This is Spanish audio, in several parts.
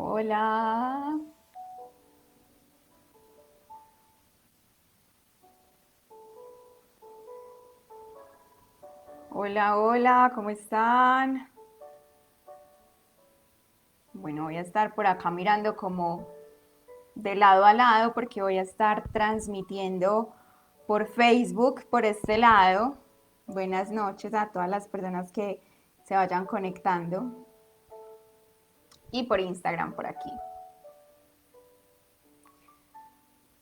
Hola, hola, hola, ¿cómo están? Bueno, voy a estar por acá mirando como de lado a lado porque voy a estar transmitiendo por Facebook, por este lado. Buenas noches a todas las personas que se vayan conectando y por Instagram por aquí.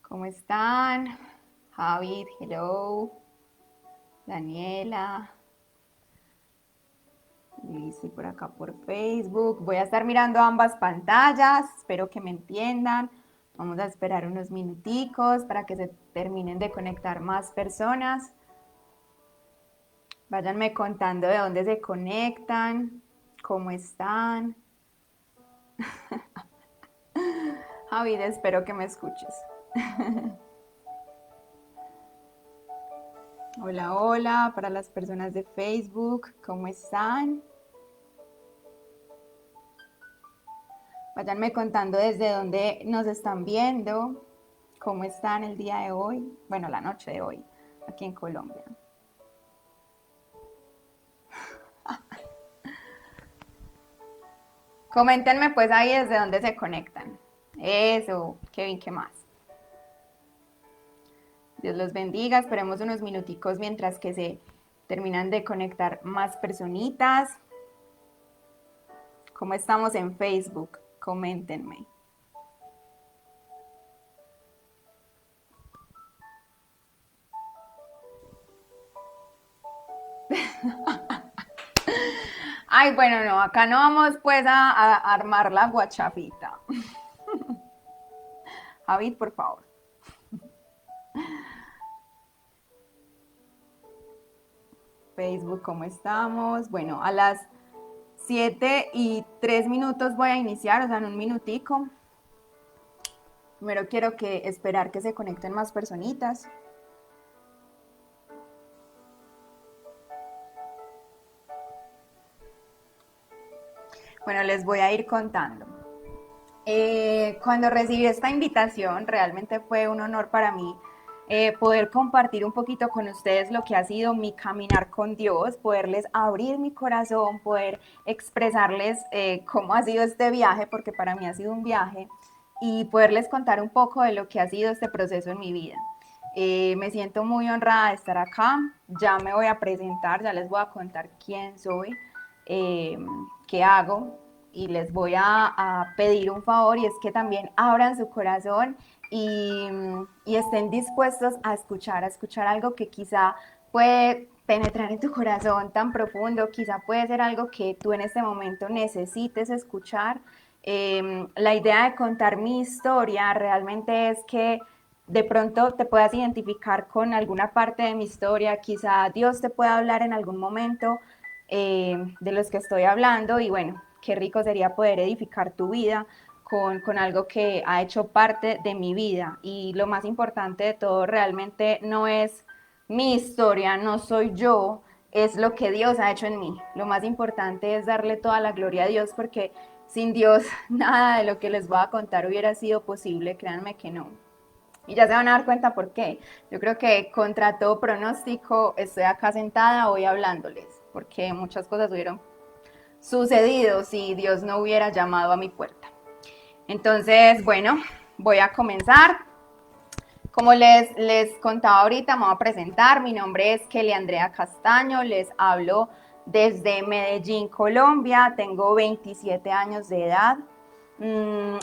¿Cómo están? Javid, hello. Daniela, Lizzy por acá por Facebook. Voy a estar mirando ambas pantallas, espero que me entiendan. Vamos a esperar unos minuticos para que se terminen de conectar más personas. Váyanme contando de dónde se conectan, cómo están. Javid, espero que me escuches. Hola, hola, para las personas de Facebook, ¿cómo están? Váyanme contando desde dónde nos están viendo, cómo están el día de hoy, bueno, la noche de hoy, aquí en Colombia. Coméntenme pues ahí desde dónde se conectan. Eso, Kevin, ¿qué más? Dios los bendiga, esperemos unos minuticos mientras que se terminan de conectar más personitas. ¿Cómo estamos en Facebook? Coméntenme. Ay, bueno, no, acá no vamos pues a armar la guachafita. Javid, por favor. Facebook, ¿cómo estamos? Bueno, a las 7:03 voy a iniciar, o sea, en un minutico. Primero quiero esperar que se conecten más personitas. Bueno, les voy a ir contando. Cuando recibí esta invitación, realmente fue un honor para mí poder compartir un poquito con ustedes lo que ha sido mi caminar con Dios, poderles abrir mi corazón, poder expresarles cómo ha sido este viaje, porque para mí ha sido un viaje, y poderles contar un poco de lo que ha sido este proceso en mi vida. Me siento muy honrada de estar acá, ya me voy a presentar, ya les voy a contar quién soy, eh, qué hago, y les voy a pedir un favor, y es que también abran su corazón y estén dispuestos a escuchar algo que quizá puede penetrar en tu corazón tan profundo, quizá puede ser algo que tú en este momento necesites escuchar. La idea de contar mi historia realmente es que de pronto te puedas identificar con alguna parte de mi historia, quizá Dios te pueda hablar en algún momento de los que estoy hablando, y bueno, qué rico sería poder edificar tu vida con algo que ha hecho parte de mi vida. Y lo más importante de todo realmente no es mi historia, no soy yo, es lo que Dios ha hecho en mí. Lo más importante es darle toda la gloria a Dios, porque sin Dios nada de lo que les voy a contar hubiera sido posible, créanme que no. Y ya se van a dar cuenta por qué. Yo creo que contra todo pronóstico estoy acá sentada hoy hablándoles, porque muchas cosas hubieron sucedido si Dios no hubiera llamado a mi puerta. Entonces, bueno, voy a comenzar. Como les contaba ahorita, me voy a presentar. Mi nombre es Kelly Andrea Castaño, les hablo desde Medellín, Colombia. Tengo 27 años de edad.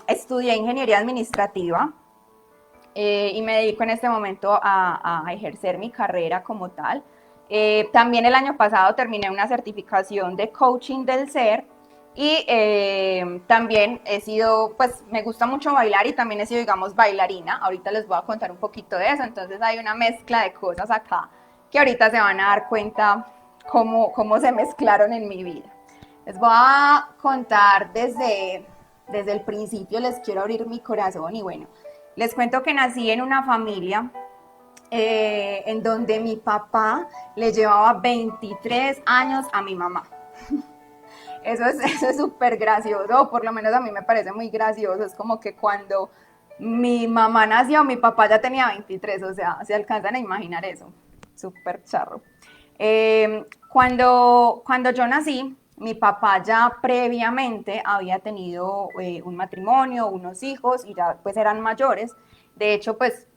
Estudié ingeniería administrativa y me dedico en este momento a ejercer mi carrera como tal. También el año pasado terminé una certificación de coaching del ser, y también he sido, pues me gusta mucho bailar y también he sido, digamos, bailarina. Ahorita les voy a contar un poquito de eso, entonces hay una mezcla de cosas acá que ahorita se van a dar cuenta cómo se mezclaron en mi vida. Les voy a contar desde el principio, les quiero abrir mi corazón y bueno, les cuento que nací en una familia en donde mi papá le llevaba 23 años a mi mamá. Eso es súper gracioso, o por lo menos a mí me parece muy gracioso. Es como que cuando mi mamá nació, mi papá ya tenía 23, o sea, se alcanzan a imaginar eso. Súper charro. Cuando yo nací, mi papá ya previamente había tenido un matrimonio, unos hijos y ya pues eran mayores. De hecho, pues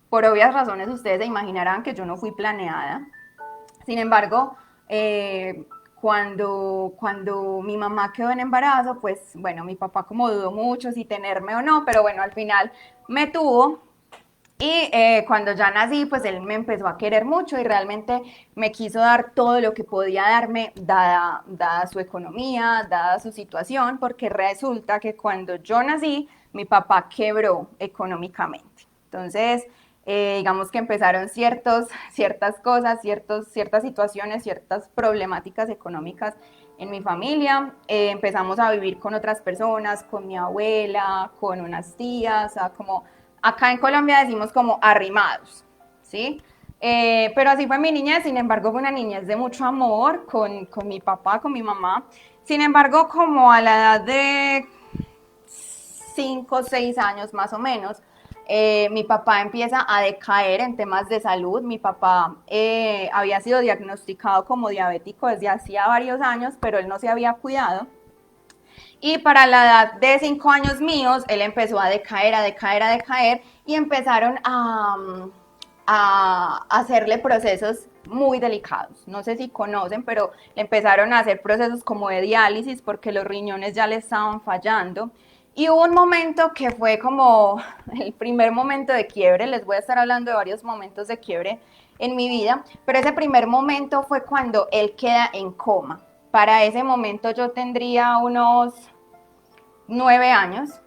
por obvias razones ustedes se imaginarán que yo no fui planeada. Sin embargo, cuando mi mamá quedó en embarazo, pues bueno, mi papá como dudó mucho si tenerme o no, pero bueno, al final me tuvo. Y cuando ya nací, pues él me empezó a querer mucho y realmente me quiso dar todo lo que podía darme, dada su economía, dada su situación, porque resulta que cuando yo nací, mi papá quebró económicamente. Entonces, digamos que empezaron ciertas cosas, ciertas situaciones, ciertas problemáticas económicas en mi familia. Empezamos a vivir con otras personas, con mi abuela, con unas tías, o sea, como acá en Colombia decimos como arrimados, ¿sí? Pero así fue mi niñez, sin embargo fue una niñez de mucho amor con mi papá, con mi mamá. Sin embargo, como a la edad de 5 o 6 años más o menos, mi papá empieza a decaer en temas de salud. Mi papá había sido diagnosticado como diabético desde hacía varios años, pero él no se había cuidado. Y para la edad de 5 años míos, él empezó a decaer, a decaer, a decaer y empezaron a hacerle procesos muy delicados. No sé si conocen, pero le empezaron a hacer procesos como de diálisis porque los riñones ya le estaban fallando. Y hubo un momento que fue como el primer momento de quiebre. Les voy a estar hablando de varios momentos de quiebre en mi vida, pero ese primer momento fue cuando él queda en coma. Para ese momento yo tendría unos 9 años,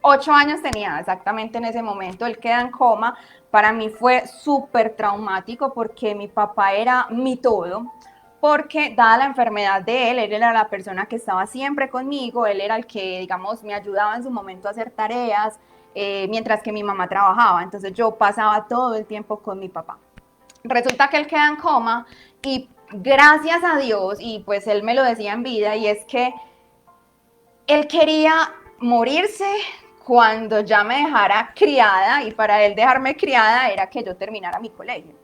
8 años tenía exactamente en ese momento. Él queda en coma. Para mí fue súper traumático porque mi papá era mi todo, porque dada la enfermedad de él era la persona que estaba siempre conmigo, él era el que, digamos, me ayudaba en su momento a hacer tareas, mientras que mi mamá trabajaba, entonces yo pasaba todo el tiempo con mi papá. Resulta que él queda en coma y gracias a Dios, y pues él me lo decía en vida, y es que él quería morirse cuando ya me dejara criada, y para él dejarme criada era que yo terminara mi colegio.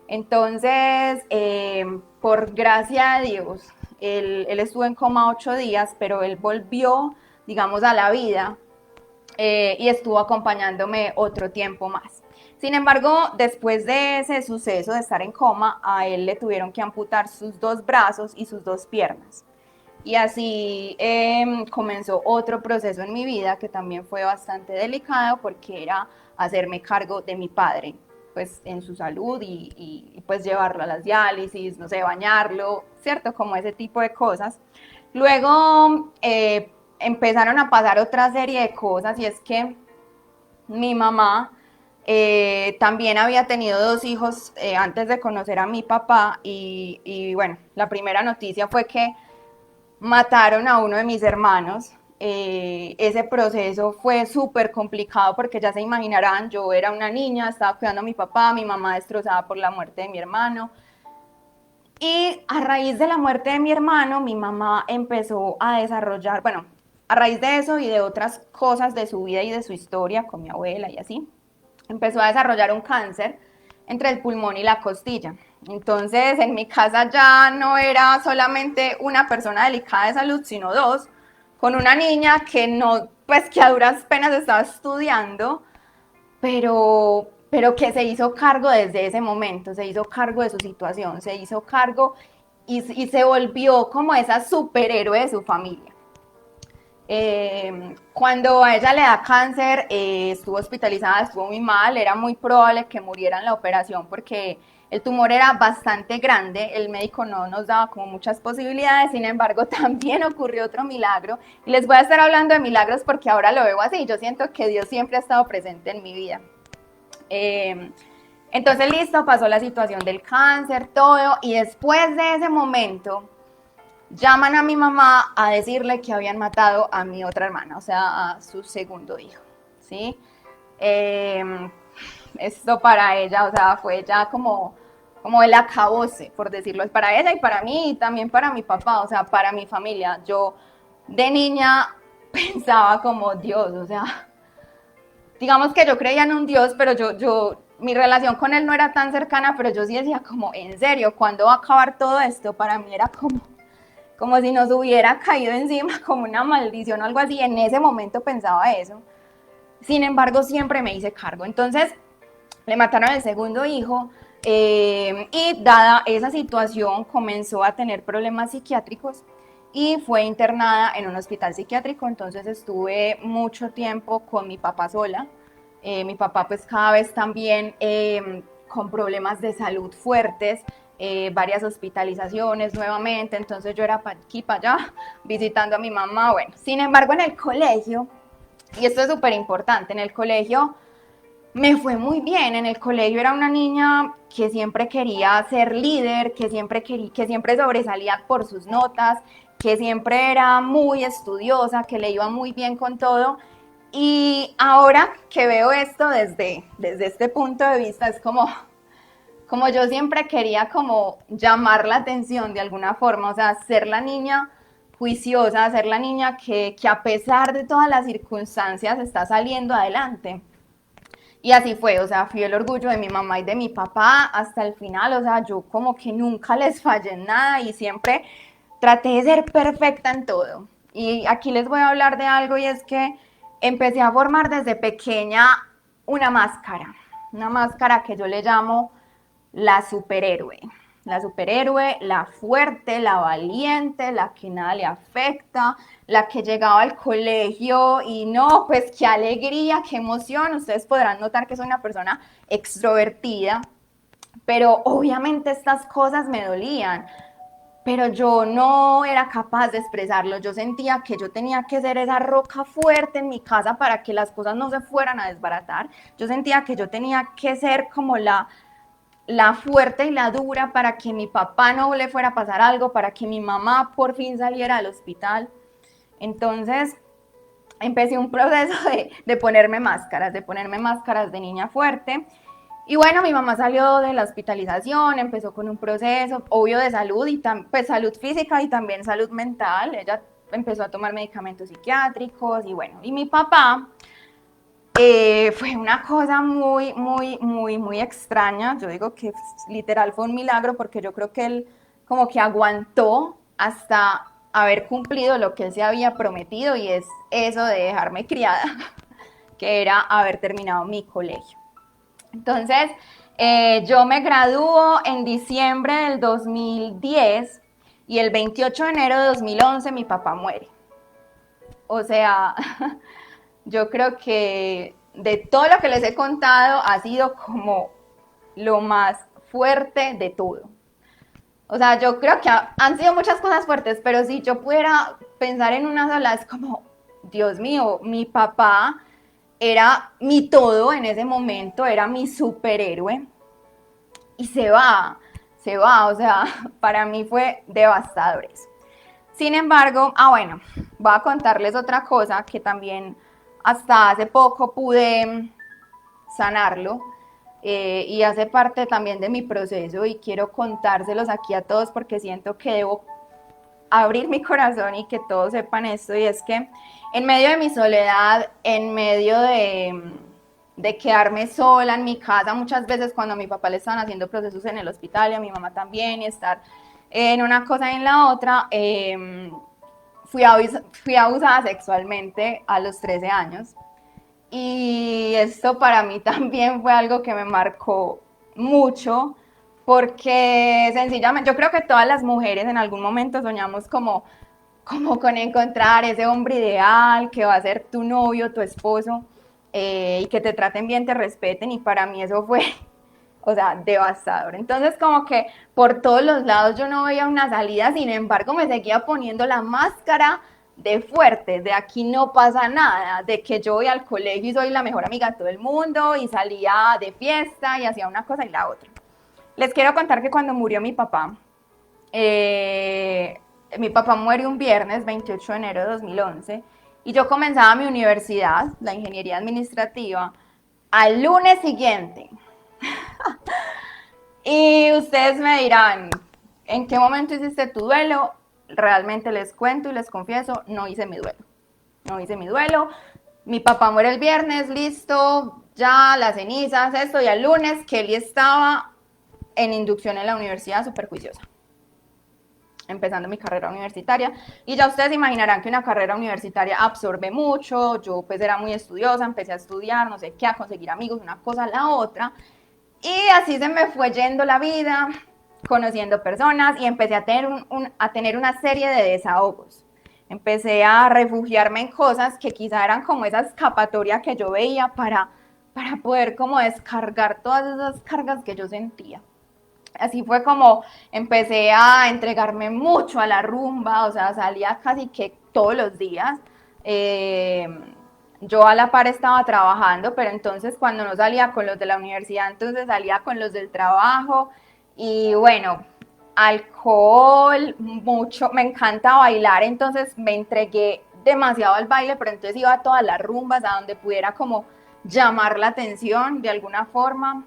Entonces, por gracia de Dios, él estuvo en coma 8 días, pero él volvió, digamos, a la vida, y estuvo acompañándome otro tiempo más. Sin embargo, después de ese suceso de estar en coma, a él le tuvieron que amputar sus 2 brazos y sus 2 piernas. Y así comenzó otro proceso en mi vida que también fue bastante delicado porque era hacerme cargo de mi padre, pues en su salud pues llevarlo a las diálisis, no sé, bañarlo, ¿cierto? Como ese tipo de cosas. Luego empezaron a pasar otra serie de cosas y es que mi mamá también había tenido 2 hijos antes de conocer a mi papá y bueno, la primera noticia fue que mataron a uno de mis hermanos. Ese proceso fue súper complicado porque ya se imaginarán, yo era una niña, estaba cuidando a mi papá, mi mamá destrozada por la muerte de mi hermano. Y a raíz de la muerte de mi hermano, mi mamá empezó a desarrollar, bueno, a raíz de eso y de otras cosas de su vida y de su historia con mi abuela y así, empezó a desarrollar un cáncer entre el pulmón y la costilla. Entonces, en mi casa ya no era solamente una persona delicada de salud, sino dos, con una niña que no, pues que a duras penas estaba estudiando, pero que se hizo cargo desde ese momento, se hizo cargo de su situación, se hizo cargo y se volvió como esa superhéroe de su familia. Cuando a ella le da cáncer, estuvo hospitalizada, estuvo muy mal, era muy probable que muriera en la operación porque el tumor era bastante grande, el médico no nos daba como muchas posibilidades, sin embargo también ocurrió otro milagro y les voy a estar hablando de milagros porque ahora lo veo así, yo siento que Dios siempre ha estado presente en mi vida. Entonces listo, pasó la situación del cáncer, todo, y después de ese momento llaman a mi mamá a decirle que habían matado a mi otra hermana, o sea, a su segundo hijo, ¿sí? Esto para ella, o sea, fue ya como como el acabose, por decirlo, para ella y para mí y también para mi papá, o sea, para mi familia. Yo de niña pensaba como Dios, o sea, digamos que yo creía en un Dios, pero mi relación con él no era tan cercana, pero yo sí decía como, en serio, ¿cuándo va a acabar todo esto? Para mí era como si nos hubiera caído encima como una maldición o algo así. En ese momento pensaba eso. Sin embargo, siempre me hice cargo. Entonces, le mataron el segundo hijo y dada esa situación comenzó a tener problemas psiquiátricos y fue internada en un hospital psiquiátrico. Entonces estuve mucho tiempo con mi papá sola. Mi papá pues cada vez también con problemas de salud fuertes, varias hospitalizaciones nuevamente, entonces yo era para aquí, para allá, visitando a mi mamá. Bueno, sin embargo en el colegio, y esto es súper importante, en el colegio me fue muy bien. En el colegio era una niña que siempre quería ser líder, que siempre sobresalía por sus notas, que siempre era muy estudiosa, que le iba muy bien con todo. Y ahora que veo esto desde este punto de vista, es como yo siempre quería como llamar la atención de alguna forma, o sea, ser la niña juiciosa, ser la niña que a pesar de todas las circunstancias está saliendo adelante. Y así fue, o sea, fui el orgullo de mi mamá y de mi papá hasta el final, o sea, yo como que nunca les fallé en nada y siempre traté de ser perfecta en todo. Y aquí les voy a hablar de algo y es que empecé a formar desde pequeña una máscara que yo le llamo la superhéroe. La superhéroe, la fuerte, la valiente, la que nada le afecta, la que llegaba al colegio y no, pues qué alegría, qué emoción. Ustedes podrán notar que soy una persona extrovertida, pero obviamente estas cosas me dolían, pero yo no era capaz de expresarlo. Yo sentía que yo tenía que ser esa roca fuerte en mi casa para que las cosas no se fueran a desbaratar. Yo sentía que yo tenía que ser como la fuerte y la dura para que mi papá no le fuera a pasar algo, para que mi mamá por fin saliera del hospital. Entonces empecé un proceso de ponerme máscaras de niña fuerte. Y bueno, mi mamá salió de la hospitalización, empezó con un proceso, obvio, de salud, y pues salud física y también salud mental. Ella empezó a tomar medicamentos psiquiátricos y bueno, y mi papá fue una cosa muy extraña. Yo digo que literal fue un milagro porque yo creo que él como que aguantó hasta haber cumplido lo que él se había prometido y es eso de dejarme criada, que era haber terminado mi colegio. Entonces, yo me gradúo en diciembre del 2010 y el 28 de enero de 2011 mi papá muere. O sea, yo creo que de todo lo que les he contado ha sido como lo más fuerte de todo. O sea, yo creo que han sido muchas cosas fuertes, pero si yo pudiera pensar en una sola, es como, Dios mío, mi papá era mi todo en ese momento, era mi superhéroe y se va, o sea, para mí fue devastador eso. Sin embargo, bueno, voy a contarles otra cosa que también hasta hace poco pude sanarlo y hace parte también de mi proceso y quiero contárselos aquí a todos porque siento que debo abrir mi corazón y que todos sepan esto, y es que en medio de mi soledad, en medio de quedarme sola en mi casa, muchas veces cuando a mi papá le estaban haciendo procesos en el hospital y a mi mamá también, y estar en una cosa y en la otra, fui abusada sexualmente a los 13 años. Y esto para mí también fue algo que me marcó mucho, porque sencillamente yo creo que todas las mujeres en algún momento soñamos como con encontrar ese hombre ideal que va a ser tu novio, tu esposo, y que te traten bien, te respeten, y para mí eso fue, o sea, devastador. Entonces como que por todos los lados yo no veía una salida, sin embargo me seguía poniendo la máscara de fuerte, de aquí no pasa nada, de que yo voy al colegio y soy la mejor amiga de todo el mundo y salía de fiesta y hacía una cosa y la otra. Les quiero contar que cuando murió mi papá muere un viernes 28 de enero de 2011 y yo comenzaba mi universidad, la ingeniería administrativa, al lunes siguiente. Y ustedes me dirán, ¿en qué momento hiciste tu duelo? Realmente les cuento y les confieso, no hice mi duelo. No hice mi duelo. Mi papá muere el viernes, listo, ya las cenizas, esto, y el lunes Kelly estaba en inducción en la universidad, súper juiciosa, empezando mi carrera universitaria. Y ya ustedes imaginarán que una carrera universitaria absorbe mucho. Yo pues era muy estudiosa, empecé a estudiar, no sé qué, a conseguir amigos, una cosa a la otra. Y así se me fue yendo la vida, conociendo personas y empecé a tener una serie de desahogos. Empecé a refugiarme en cosas que quizá eran como esa escapatoria que yo veía para poder como descargar todas esas cargas que yo sentía. Así fue como empecé a entregarme mucho a la rumba, o sea, salía casi que todos los días. Eh, yo a la par estaba trabajando, pero entonces cuando no salía con los de la universidad, entonces salía con los del trabajo. Y bueno, alcohol, mucho, me encanta bailar, entonces me entregué demasiado al baile, pero entonces iba a todas las rumbas, a donde pudiera como llamar la atención de alguna forma.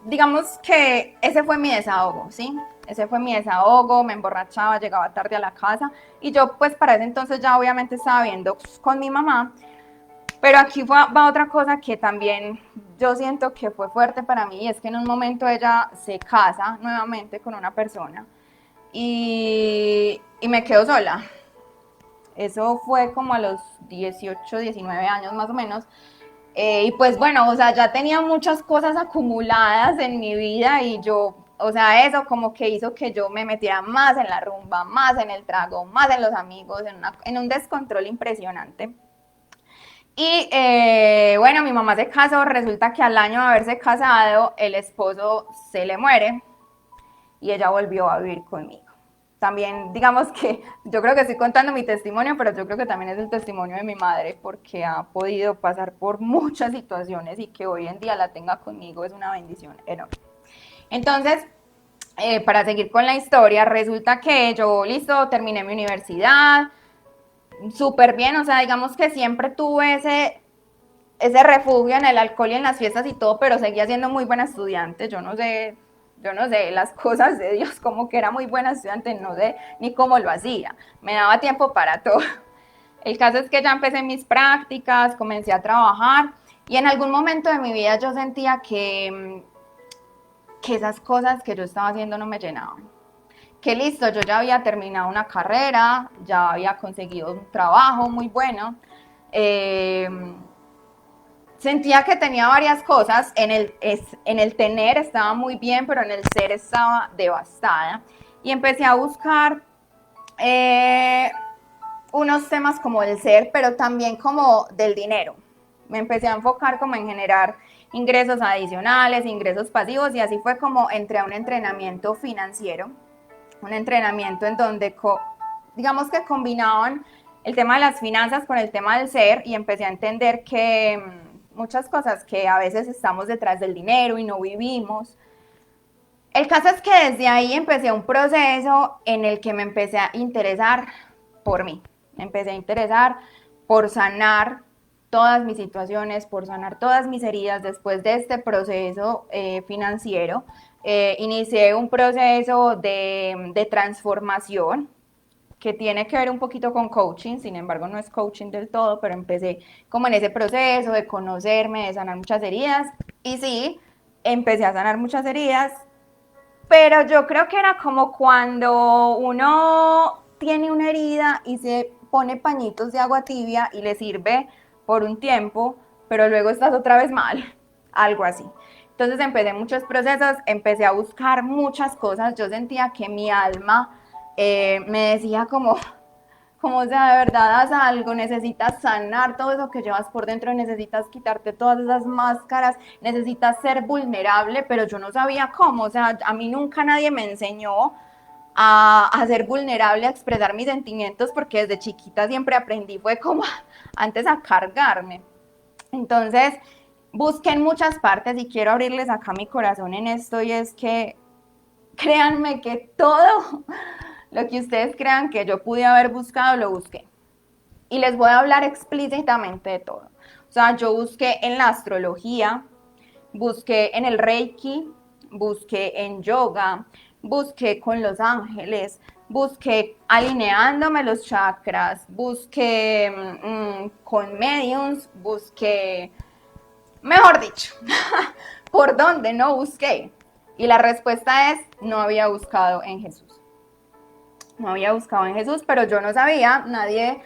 Digamos que ese fue mi desahogo, ¿sí? Ese fue mi desahogo, me emborrachaba, llegaba tarde a la casa y yo pues para ese entonces ya obviamente estaba viendo con mi mamá, pero aquí va otra cosa que también yo siento que fue fuerte para mí, y es que en un momento ella se casa nuevamente con una persona y me quedo sola. Eso fue como a los 18, 19 años más o menos. Y pues bueno, o sea, ya tenía muchas cosas acumuladas en mi vida y yo, o sea, eso como que hizo que yo me metiera más en la rumba, más en el trago, más en los amigos, en un descontrol impresionante. Y bueno, mi mamá se casó, resulta que al año de haberse casado, el esposo se le muere y ella volvió a vivir conmigo. También, digamos que yo creo que estoy contando mi testimonio, pero yo creo que también es el testimonio de mi madre, porque ha podido pasar por muchas situaciones y que hoy en día la tenga conmigo es una bendición enorme. Entonces, para seguir con la historia, resulta que yo, listo, terminé mi universidad, súper bien, o sea, digamos que siempre tuve ese refugio en el alcohol y en las fiestas y todo, pero seguía siendo muy buena estudiante. Yo no sé las cosas de Dios, como que era muy buena estudiante, no sé ni cómo lo hacía. Me daba tiempo para todo. El caso es que ya empecé mis prácticas, comencé a trabajar y en algún momento de mi vida yo sentía que esas cosas que yo estaba haciendo no me llenaban. Que listo, yo ya había terminado una carrera, ya había conseguido un trabajo muy bueno. Eh, Sentía que tenía varias cosas, en el tener estaba muy bien, pero en el ser estaba devastada. Y empecé a buscar eh, unos temas como del ser, pero también como del dinero. Me empecé a enfocar como en generar ingresos adicionales, ingresos pasivos, y así fue como entré a un entrenamiento financiero, un entrenamiento en donde digamos que combinaban el tema de las finanzas con el tema del ser, y empecé a entender que muchas cosas que a veces estamos detrás del dinero y no vivimos. El caso es que desde ahí empecé un proceso en el que me empecé a interesar por mí. Me empecé a interesar por sanar todas mis situaciones, por sanar todas mis heridas después de este proceso financiero. Inicié un proceso de transformación que tiene que ver un poquito con coaching, sin embargo no es coaching del todo, pero empecé como en ese proceso de conocerme, de sanar muchas heridas, y sí, empecé a sanar muchas heridas, pero yo creo que era como cuando uno tiene una herida y se pone pañitos de agua tibia y le sirve por un tiempo, pero luego estás otra vez mal, algo así. Entonces empecé muchos procesos, empecé a buscar muchas cosas, yo sentía que mi alma me decía como, o sea, de verdad haz algo, necesitas sanar todo eso que llevas por dentro, necesitas quitarte todas esas máscaras, necesitas ser vulnerable, pero yo no sabía cómo, o sea, a mí nunca nadie me enseñó a ser vulnerable, a expresar mis sentimientos, porque desde chiquita siempre aprendí, fue como antes a cargarme. Entonces, busqué en muchas partes y quiero abrirles acá mi corazón en esto, y es que créanme que todo lo que ustedes crean que yo pude haber buscado, lo busqué. Y les voy a hablar explícitamente de todo. O sea, yo busqué en la astrología, busqué en el Reiki, busqué en yoga, busqué con los ángeles, busqué alineándome los chakras, busqué con mediums, busqué, mejor dicho, ¿por dónde no busqué? Y la respuesta es, no había buscado en Jesús. No había buscado en Jesús, pero yo no sabía, nadie,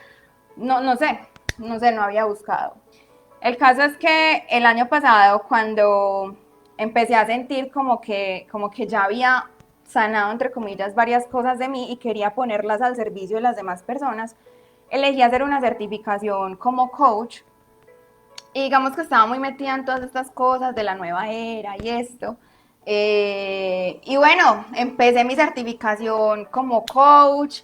no sé, no había buscado. El caso es que el año pasado, cuando empecé a sentir como que ya había sanado, entre comillas, varias cosas de mí y quería ponerlas al servicio de las demás personas, elegí hacer una certificación como coach. Y digamos que estaba muy metida en todas estas cosas de la nueva era y esto. Y bueno, empecé mi certificación como coach,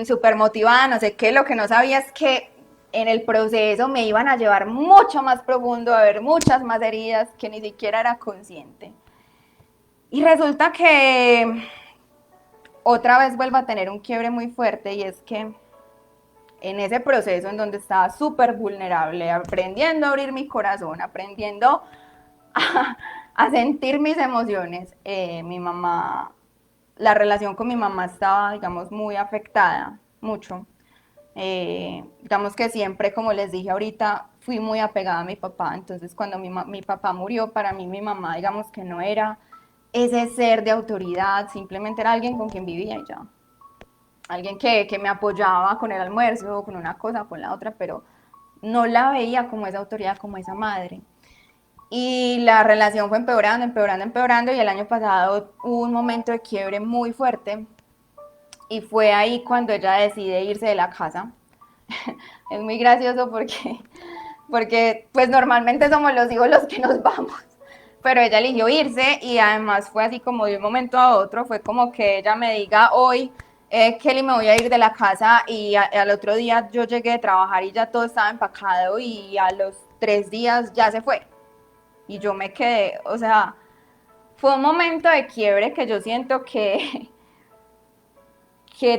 súper motivada, no sé qué. Lo que no sabía es que en el proceso me iban a llevar mucho más profundo, a ver muchas más heridas que ni siquiera era consciente. Y resulta que otra vez vuelvo a tener un quiebre muy fuerte, y es que en ese proceso en donde estaba súper vulnerable, aprendiendo a abrir mi corazón, aprendiendo a sentir mis emociones, mi mamá, la relación con mi mamá estaba, digamos, muy afectada, mucho. Digamos que siempre, como les dije ahorita, fui muy apegada a mi papá. Entonces cuando mi papá murió, para mí mi mamá, digamos que no era ese ser de autoridad, simplemente era alguien con quien vivía y ya. Alguien que me apoyaba con el almuerzo, con una cosa, con la otra, pero no la veía como esa autoridad, como esa madre. Y la relación fue empeorando, empeorando, empeorando, y el año pasado hubo un momento de quiebre muy fuerte, y fue ahí cuando ella decide irse de la casa. Es muy gracioso porque pues normalmente somos los hijos los que nos vamos, pero ella eligió irse, y además fue así como de un momento a otro, fue como que ella me diga hoy, Kelly, me voy a ir de la casa, y al otro día yo llegué a trabajar y ya todo estaba empacado, y a los 3 días ya se fue. Y yo me quedé, o sea, fue un momento de quiebre que yo siento que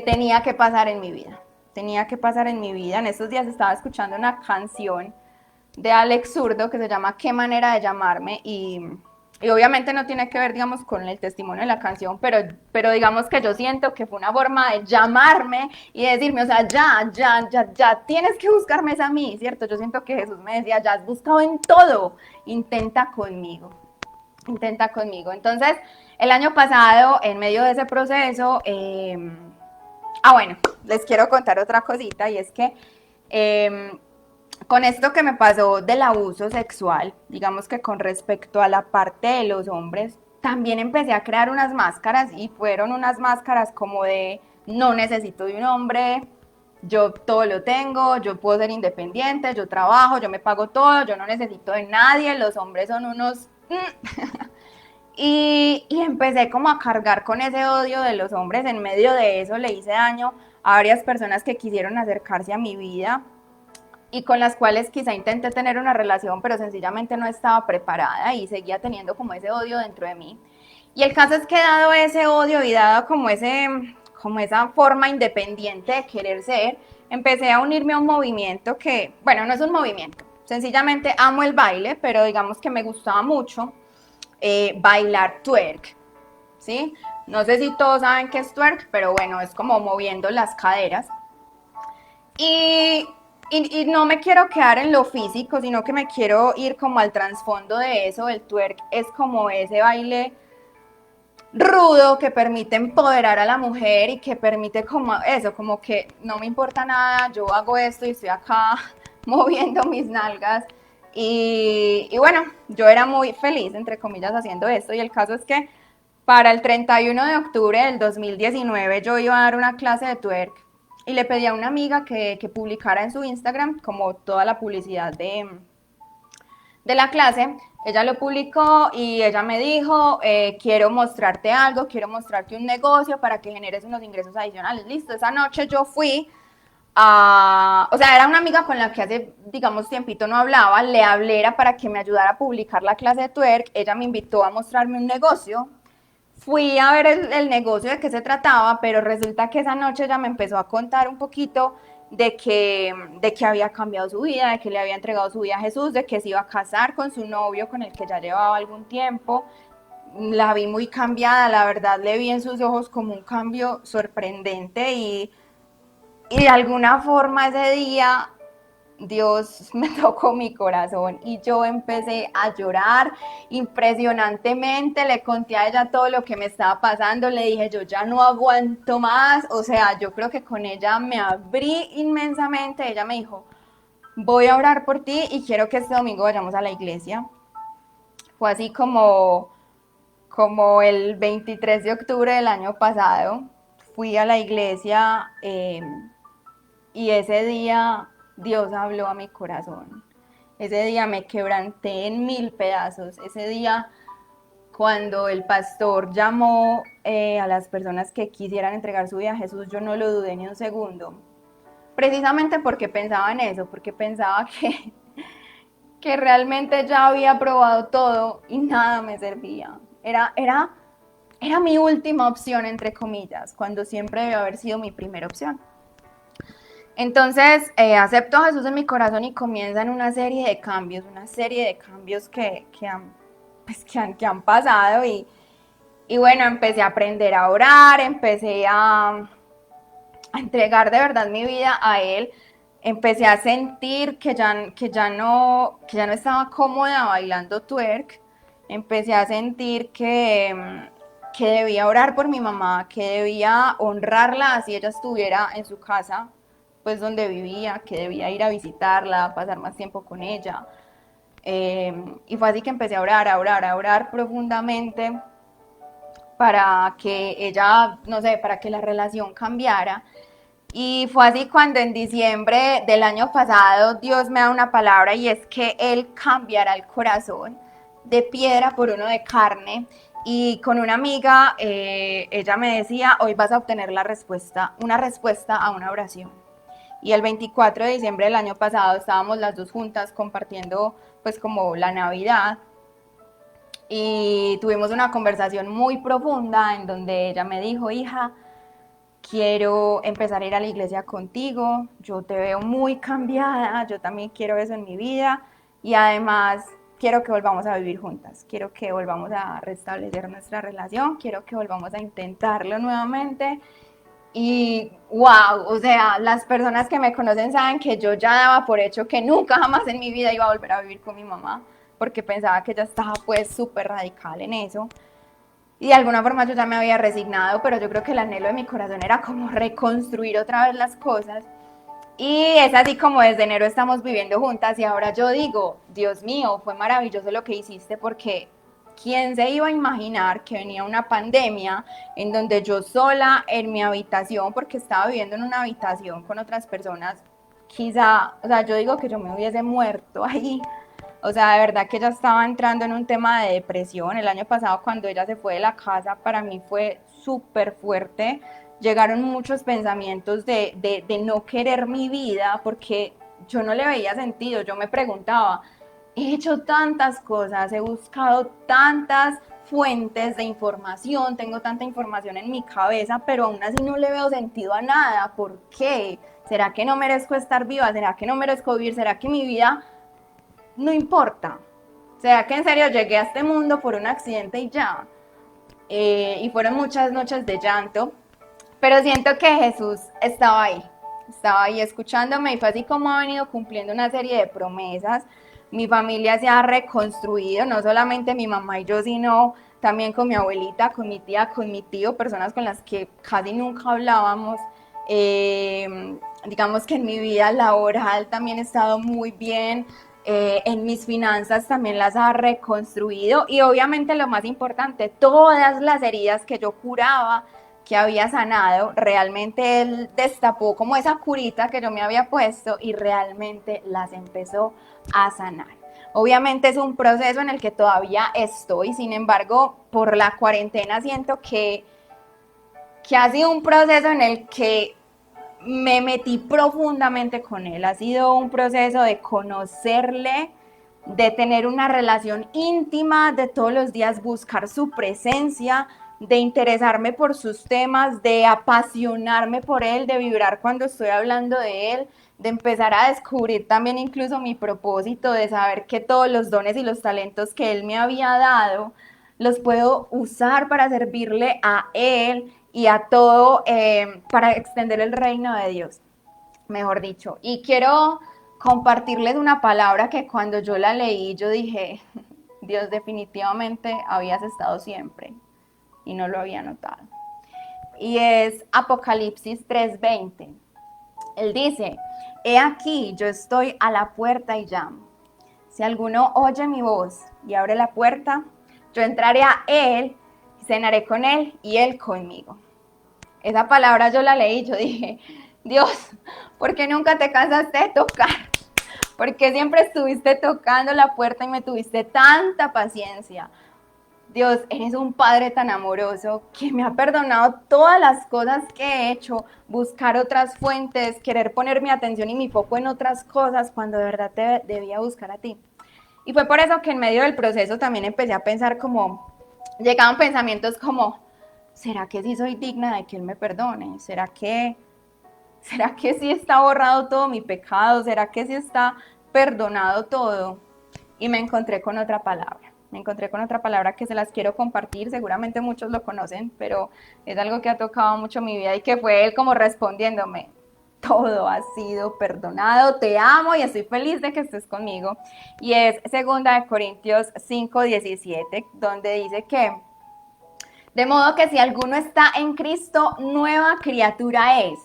tenía que pasar en mi vida. Tenía que pasar en mi vida. En estos días estaba escuchando una canción de Alex Zurdo que se llama Qué manera de llamarme, y obviamente no tiene que ver, digamos, con el testimonio de la canción, pero digamos que yo siento que fue una forma de llamarme y decirme, o sea, ya, tienes que buscarme a mí, ¿cierto? Yo siento que Jesús me decía, ya has buscado en todo, intenta conmigo, intenta conmigo. Entonces, el año pasado, en medio de ese proceso, bueno, les quiero contar otra cosita, y es que con esto que me pasó del abuso sexual, digamos que con respecto a la parte de los hombres, también empecé a crear unas máscaras, y fueron unas máscaras como de no necesito de un hombre, yo todo lo tengo, yo puedo ser independiente, yo trabajo, yo me pago todo, yo no necesito de nadie, los hombres son unos... Y empecé como a cargar con ese odio de los hombres. En medio de eso le hice daño a varias personas que quisieron acercarse a mi vida, y con las cuales quizá intenté tener una relación, pero sencillamente no estaba preparada, y seguía teniendo como ese odio dentro de mí. Y el caso es que, dado ese odio y dado como esa forma independiente de querer ser, empecé a unirme a un movimiento que, bueno, no es un movimiento, sencillamente amo el baile, pero digamos que me gustaba mucho bailar twerk, ¿sí? No sé si todos saben qué es twerk, pero bueno, es como moviendo las caderas. Y, y no me quiero quedar en lo físico, sino que me quiero ir como al trasfondo de eso. El twerk es como ese baile rudo que permite empoderar a la mujer, y que permite como eso, como que no me importa nada, yo hago esto y estoy acá moviendo mis nalgas. Y bueno, yo era muy feliz, entre comillas, haciendo esto, y el caso es que para el 31 de octubre del 2019 yo iba a dar una clase de twerk, y le pedí a una amiga que publicara en su Instagram como toda la publicidad de la clase. Ella lo publicó y ella me dijo, quiero mostrarte algo, quiero mostrarte un negocio para que generes unos ingresos adicionales. Listo, esa noche yo fui o sea, era una amiga con la que hace, digamos, tiempito no hablaba, le hablé era para que me ayudara a publicar la clase de twerk, ella me invitó a mostrarme un negocio, fui a ver el negocio de qué se trataba, pero resulta que esa noche ella me empezó a contar un poquito de que había cambiado su vida, de que le había entregado su vida a Jesús, de que se iba a casar con su novio con el que ya llevaba algún tiempo. La vi muy cambiada, la verdad le vi en sus ojos como un cambio sorprendente y de alguna forma ese día Dios me tocó mi corazón y yo empecé a llorar impresionantemente, le conté a ella todo lo que me estaba pasando, le dije yo ya no aguanto más, o sea, yo creo que con ella me abrí inmensamente, ella me dijo, voy a orar por ti y quiero que este domingo vayamos a la iglesia. Fue así como el 23 de octubre del año pasado, fui a la iglesia y ese día Dios habló a mi corazón. Ese día me quebranté en 1000 pedazos. Ese día, cuando el pastor llamó a las personas que quisieran entregar su vida a Jesús, yo no lo dudé ni un segundo. Precisamente porque pensaba en eso, porque pensaba que realmente ya había probado todo y nada me servía. Era mi última opción, entre comillas, cuando siempre debió haber sido mi primera opción. Entonces acepto a Jesús en mi corazón y comienzan una serie de cambios que han pasado y bueno, empecé a aprender a orar, empecé a entregar de verdad mi vida a Él, empecé a sentir que ya no estaba cómoda bailando twerk, empecé a sentir que debía orar por mi mamá, que debía honrarla así ella estuviera en su casa, pues donde vivía, que debía ir a visitarla, pasar más tiempo con ella. Y fue así que empecé a orar, a orar, a orar profundamente para que ella, no sé, para que la relación cambiara. Y fue así cuando en diciembre del año pasado Dios me da una palabra y es que Él cambiará el corazón de piedra por uno de carne. Y con una amiga, ella me decía, hoy vas a obtener una respuesta a una oración. Y el 24 de diciembre del año pasado estábamos las dos juntas compartiendo pues como la Navidad y tuvimos una conversación muy profunda en donde ella me dijo, hija, quiero empezar a ir a la iglesia contigo, yo te veo muy cambiada, yo también quiero eso en mi vida y además quiero que volvamos a vivir juntas, quiero que volvamos a restablecer nuestra relación, quiero que volvamos a intentarlo nuevamente y wow, o sea, las personas que me conocen saben que yo ya daba por hecho que nunca jamás en mi vida iba a volver a vivir con mi mamá, porque pensaba que ella estaba pues súper radical en eso. Y de alguna forma yo ya me había resignado, pero yo creo que el anhelo de mi corazón era como reconstruir otra vez las cosas. Y es así como desde enero estamos viviendo juntas y ahora yo digo, Dios mío, fue maravilloso lo que hiciste porque ¿quién se iba a imaginar que venía una pandemia en donde yo sola en mi habitación, porque estaba viviendo en una habitación con otras personas, quizá, o sea, yo digo que yo me hubiese muerto ahí. O sea, de verdad que ella estaba entrando en un tema de depresión. El año pasado cuando ella se fue de la casa, para mí fue súper fuerte. Llegaron muchos pensamientos de no querer mi vida porque yo no le veía sentido. Yo me preguntaba, he hecho tantas cosas, he buscado tantas fuentes de información, tengo tanta información en mi cabeza, pero aún así no le veo sentido a nada. ¿Por qué? ¿Será que no merezco estar viva? ¿Será que no merezco vivir? ¿Será que mi vida no importa? ¿Será que en serio llegué a este mundo por un accidente y ya? Y fueron muchas noches de llanto, pero siento que Jesús estaba ahí escuchándome y fue así como ha venido cumpliendo una serie de promesas. Mi familia se ha reconstruido, no solamente mi mamá y yo, sino también con mi abuelita, con mi tía, con mi tío, personas con las que casi nunca hablábamos. Digamos que en mi vida laboral también he estado muy bien, en mis finanzas también las ha reconstruido y obviamente lo más importante, todas las heridas que yo curaba, que había sanado, realmente él destapó como esa curita que yo me había puesto y realmente las empezó a sanar. Obviamente es un proceso en el que todavía estoy, sin embargo, por la cuarentena siento que ha sido un proceso en el que me metí profundamente con él. Ha sido un proceso de conocerle, de tener una relación íntima, de todos los días buscar su presencia, de interesarme por sus temas, de apasionarme por él, de vibrar cuando estoy hablando de él, de empezar a descubrir también incluso mi propósito, de saber que todos los dones y los talentos que él me había dado, los puedo usar para servirle a él y a todo, para extender el reino de Dios, mejor dicho. Y quiero compartirles una palabra que cuando yo la leí, yo dije, Dios, definitivamente habías estado siempre y no lo había notado. Y es Apocalipsis 3:20. Él dice, he aquí, yo estoy a la puerta y llamo. Si alguno oye mi voz y abre la puerta, yo entraré a él, cenaré con él y él conmigo. Esa palabra yo la leí y yo dije, Dios, ¿por qué nunca te cansaste de tocar? ¿Por qué siempre estuviste tocando la puerta y me tuviste tanta paciencia? Dios, eres un Padre tan amoroso que me ha perdonado todas las cosas que he hecho, buscar otras fuentes, querer poner mi atención y mi foco en otras cosas cuando de verdad te debía buscar a ti. Y fue por eso que en medio del proceso también empecé a pensar como, llegaban pensamientos como, ¿será que sí soy digna de que Él me perdone? ¿Será que sí está borrado todo mi pecado? ¿Será que sí está perdonado todo? Y me encontré con otra palabra. Me encontré con otra palabra que se las quiero compartir. Seguramente muchos lo conocen, pero es algo que ha tocado mucho mi vida y que fue Él como respondiéndome, todo ha sido perdonado, te amo y estoy feliz de que estés conmigo. Y es 2 Corintios 5:17, donde dice que, de modo que si alguno está en Cristo, nueva criatura es.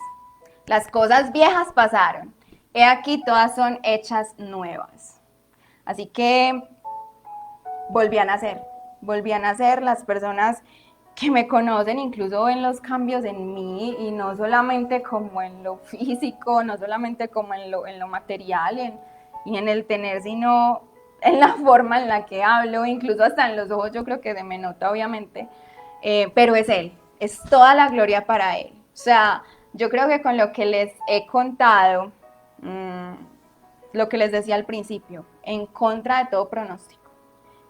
Las cosas viejas pasaron. He aquí todas son hechas nuevas. Así que volví a nacer las personas que me conocen, incluso ven los cambios en mí y no solamente como en lo físico, no solamente como en lo material y en el tener, sino en la forma en la que hablo, incluso hasta en los ojos yo creo que se me nota obviamente, pero es Él, es toda la gloria para Él. O sea, yo creo que con lo que les he contado, lo que les decía al principio, en contra de todo pronóstico,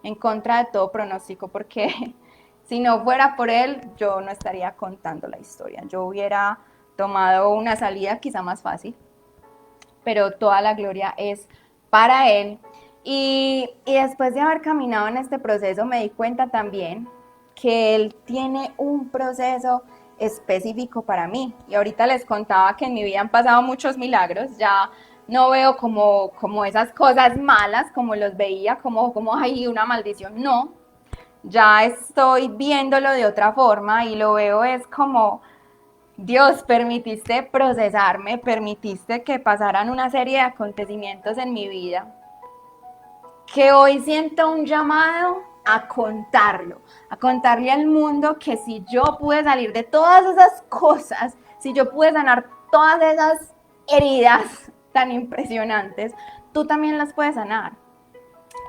en contra de todo pronóstico, porque si no fuera por él, yo no estaría contando la historia. Yo hubiera tomado una salida quizá más fácil, pero toda la gloria es para él. Y después de haber caminado en este proceso, me di cuenta también que él tiene un proceso específico para mí. Y ahorita les contaba que en mi vida han pasado muchos milagros, ya no veo como esas cosas malas, como los veía, como hay una maldición, no, ya estoy viéndolo de otra forma y lo veo es como, Dios, permitiste procesarme, permitiste que pasaran una serie de acontecimientos en mi vida, que hoy siento un llamado a contarlo, a contarle al mundo que si yo pude salir de todas esas cosas, si yo pude sanar todas esas heridas tan impresionantes, tú también las puedes sanar.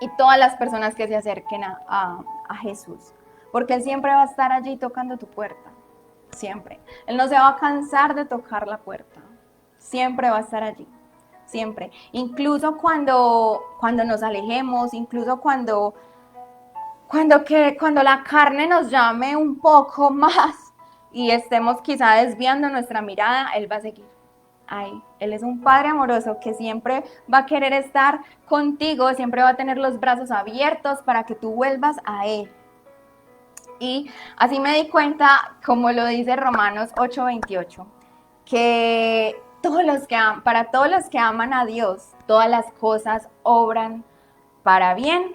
Y todas las personas que se acerquen a Jesús, porque Él siempre va a estar allí tocando tu puerta, siempre. Él no se va a cansar de tocar la puerta, siempre va a estar allí, siempre. Incluso cuando nos alejemos, incluso cuando la carne nos llame un poco más y estemos quizá desviando nuestra mirada, Él va a seguir. Ay, Él es un Padre amoroso que siempre va a querer estar contigo, siempre va a tener los brazos abiertos para que tú vuelvas a Él. Y así me di cuenta, como lo dice Romanos 8:28, que para todos los que aman a Dios, todas las cosas obran para bien.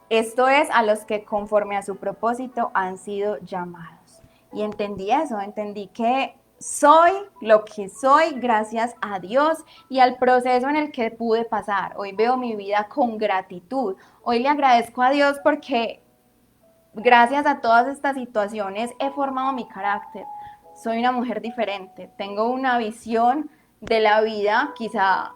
Esto es a los que conforme a su propósito han sido llamados. Y entendí eso, entendí que soy lo que soy gracias a Dios y al proceso en el que pude pasar. Hoy veo mi vida con gratitud. Hoy le agradezco a Dios porque gracias a todas estas situaciones he formado mi carácter. Soy una mujer diferente. Tengo una visión de la vida quizá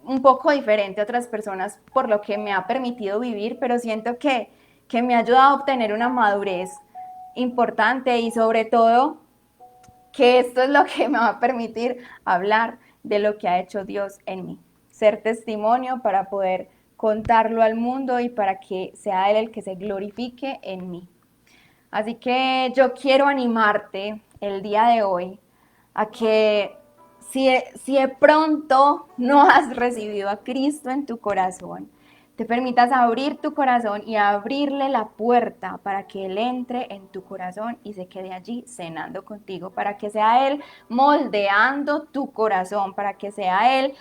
un poco diferente a otras personas por lo que me ha permitido vivir, pero siento que me ha ayudado a obtener una madurez importante y sobre todo que esto es lo que me va a permitir hablar de lo que ha hecho Dios en mí, ser testimonio para poder contarlo al mundo y para que sea Él el que se glorifique en mí. Así que yo quiero animarte el día de hoy a que si de pronto no has recibido a Cristo en tu corazón, te permitas abrir tu corazón y abrirle la puerta para que Él entre en tu corazón y se quede allí cenando contigo, para que sea Él moldeando tu corazón, para que sea Él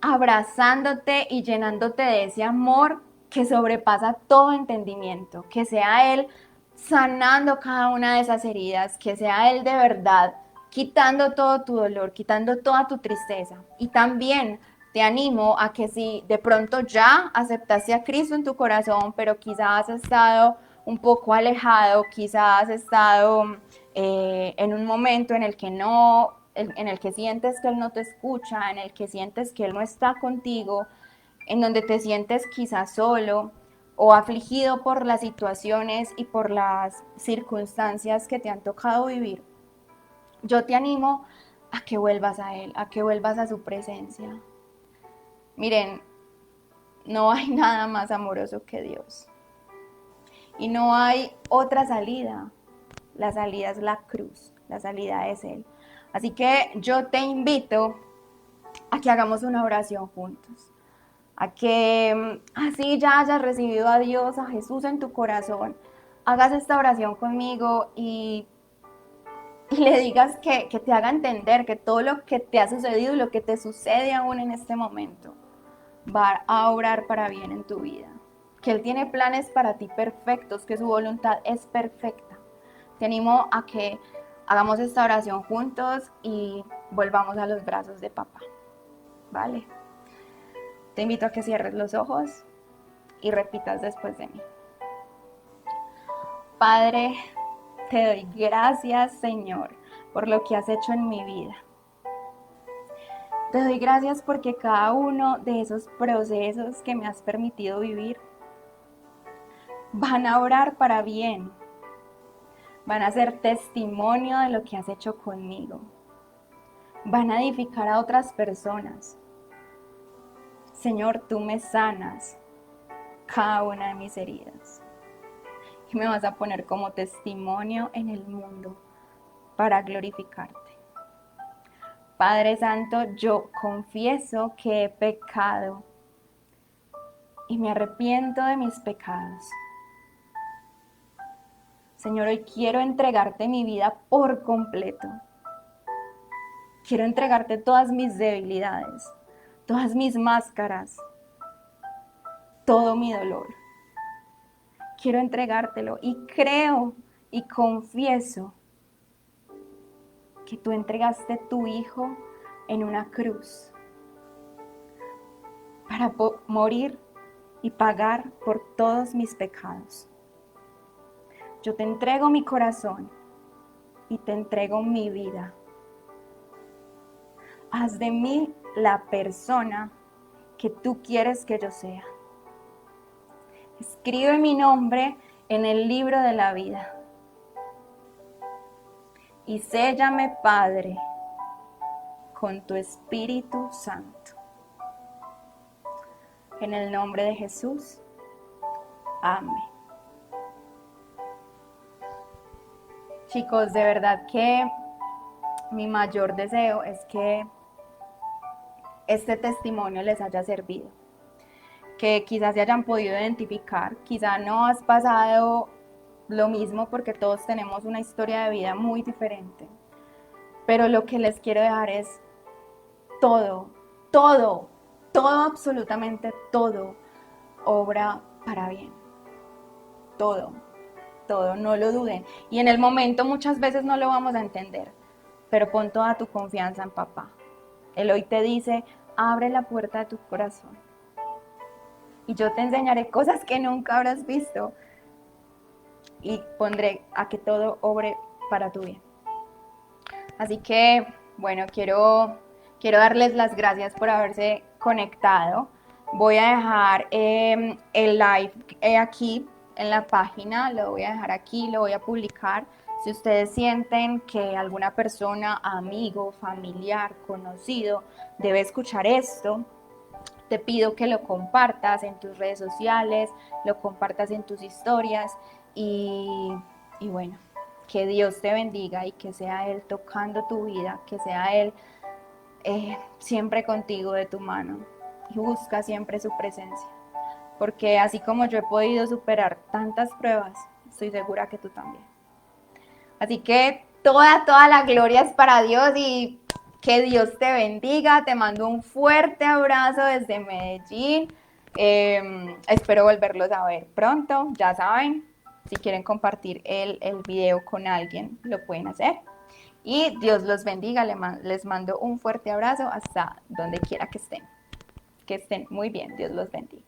abrazándote y llenándote de ese amor que sobrepasa todo entendimiento, que sea Él sanando cada una de esas heridas, que sea Él de verdad quitando todo tu dolor, quitando toda tu tristeza. Y también te animo a que si de pronto ya aceptaste a Cristo en tu corazón, pero quizás has estado un poco alejado, quizás has estado en un momento en el que no, en el que sientes que Él no te escucha, en el que sientes que Él no está contigo, en donde te sientes quizás solo o afligido por las situaciones y por las circunstancias que te han tocado vivir, yo te animo a que vuelvas a Él, a que vuelvas a su presencia. Miren, no hay nada más amoroso que Dios. Y no hay otra salida. La salida es la cruz, la salida es Él. Así que yo te invito a que hagamos una oración juntos. A que así ya hayas recibido a Dios, a Jesús en tu corazón, hagas esta oración conmigo y le digas que te haga entender que todo lo que te ha sucedido y lo que te sucede aún en este momento va a obrar para bien en tu vida. Que Él tiene planes para ti perfectos, que su voluntad es perfecta. Te animo a que hagamos esta oración juntos y volvamos a los brazos de papá. ¿Vale? Te invito a que cierres los ojos y repitas después de mí. Padre, te doy gracias, Señor, por lo que has hecho en mi vida. Te doy gracias porque cada uno de esos procesos que me has permitido vivir van a obrar para bien, van a ser testimonio de lo que has hecho conmigo, van a edificar a otras personas. Señor, tú me sanas cada una de mis heridas y me vas a poner como testimonio en el mundo para glorificarte. Padre Santo, yo confieso que he pecado y me arrepiento de mis pecados. Señor, hoy quiero entregarte mi vida por completo. Quiero entregarte todas mis debilidades, todas mis máscaras, todo mi dolor. Quiero entregártelo y creo y confieso que tú entregaste tu Hijo en una cruz para morir y pagar por todos mis pecados. Yo te entrego mi corazón y te entrego mi vida. Haz de mí la persona que tú quieres que yo sea. Escribe mi nombre en el libro de la vida. Y séllame, Padre, con tu Espíritu Santo. En el nombre de Jesús. Amén. Chicos, de verdad que mi mayor deseo es que este testimonio les haya servido. Que quizás se hayan podido identificar, quizás no has pasado lo mismo porque todos tenemos una historia de vida muy diferente. Pero lo que les quiero dejar es todo, absolutamente todo, obra para bien. Todo, no lo duden. Y en el momento muchas veces no lo vamos a entender, pero pon toda tu confianza en papá. Él hoy te dice, abre la puerta de tu corazón. Y yo te enseñaré cosas que nunca habrás visto. Y pondré a que todo obre para tu bien. Así que, bueno, quiero darles las gracias por haberse conectado. Voy a dejar el live aquí en la página, lo voy a dejar aquí, lo voy a publicar. Si ustedes sienten que alguna persona, amigo, familiar, conocido, debe escuchar esto, te pido que lo compartas en tus redes sociales, lo compartas en tus historias y Y bueno, que Dios te bendiga y que sea Él tocando tu vida, que sea Él siempre contigo de tu mano y busca siempre su presencia. Porque así como yo he podido superar tantas pruebas, estoy segura que tú también. Así que toda la gloria es para Dios y que Dios te bendiga. Te mando un fuerte abrazo desde Medellín. Espero volverlos a ver pronto. Ya saben, si quieren compartir el video con alguien, lo pueden hacer. Y Dios los bendiga. Les mando un fuerte abrazo hasta donde quiera que estén. Que estén muy bien. Dios los bendiga.